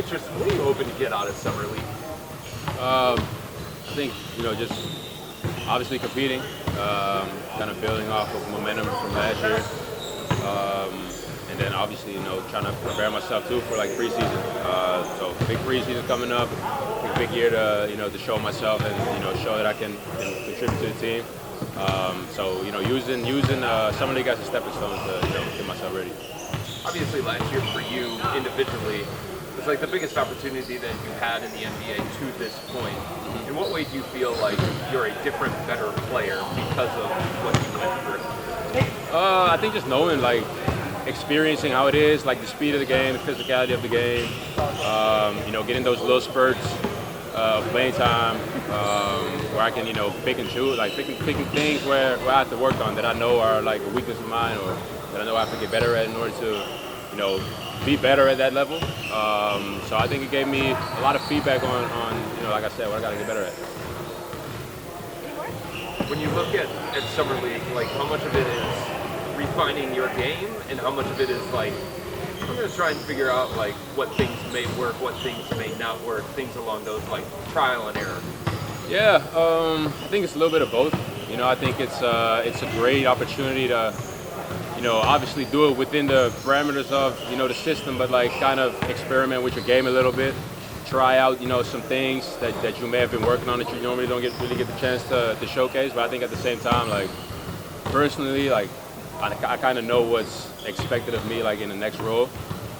Tristan, what are you hoping to get out of Summer League? I think, just obviously competing, kind of building off of momentum from last year. And then obviously, trying to prepare myself too for like preseason. So big preseason coming up, big year to, to show myself and, show that I can contribute to the team. So, using Summer League as a stepping stone to, get myself ready. Obviously, last year for you individually was like the biggest opportunity that you had in the NBA to this point. In what way do you feel like you're a different, better player because of what you went through? I think just knowing, like, experiencing how it is, like the speed of the game, the physicality of the game, getting those little spurts of playing time where I can, pick and choose, like picking things where I have to work on that I know are like a weakness of mine or that I know I have to get better at in order to, be better at that level. So I think it gave me a lot of feedback on like I said, what I got to get better at. When you look at Summer League, like how much of it is refining your game and how much of it is like, I'm going to try and figure out like what things may work, what things may not work, things along those like trial and error? Yeah, I think it's a little bit of both. I think it's a great opportunity to, obviously do it within the parameters of, the system, but like kind of experiment with your game a little bit. Try out, some things that you may have been working on that you normally don't really get the chance to showcase. But I think at the same time, like personally, like I kind of know what's expected of me, like in the next role.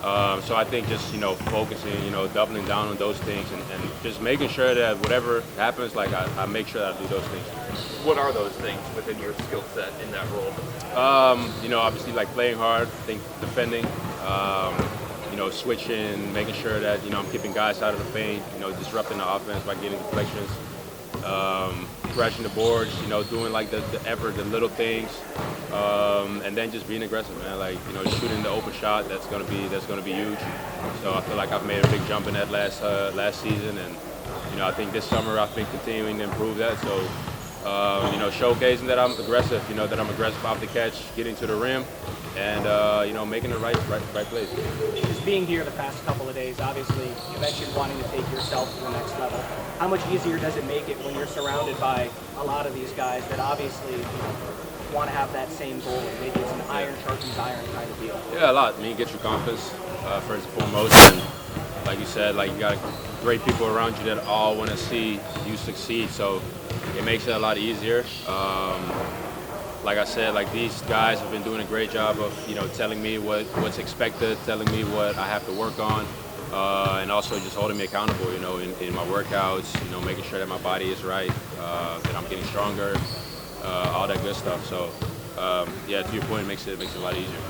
So I think just focusing, doubling down on those things and just making sure that whatever happens, like I make sure that I do those things. What are those things within your skill set in that role? Obviously like playing hard, I think defending, switching, making sure that I'm keeping guys out of the paint, disrupting the offense by getting deflections, crashing the boards, doing like the effort, the little things, and then just being aggressive, man. Like shooting the open shot, that's gonna be huge. So I feel like I've made a big jump in that last season, and I think this summer I've been continuing to improve that. So showcasing that I'm aggressive, that I'm aggressive off the catch, getting to the rim, and making the right plays. Just being here the past couple of days, obviously you mentioned wanting to take yourself to the next level. How much easier does it make it when you're surrounded by a lot of these guys that obviously want to have that same goal? And maybe it's an iron sharpens iron kind of deal. Yeah, a lot. I mean, it gets your confidence first and foremost, and like you said, like you got great people around you that all want to see you succeed. So it makes it a lot easier. Like I said, like these guys have been doing a great job of telling me what's expected, telling me what I have to work on, and also just holding me accountable. In my workouts, making sure that my body is right, that I'm getting stronger, all that good stuff. So yeah, to your point, it makes it a lot easier.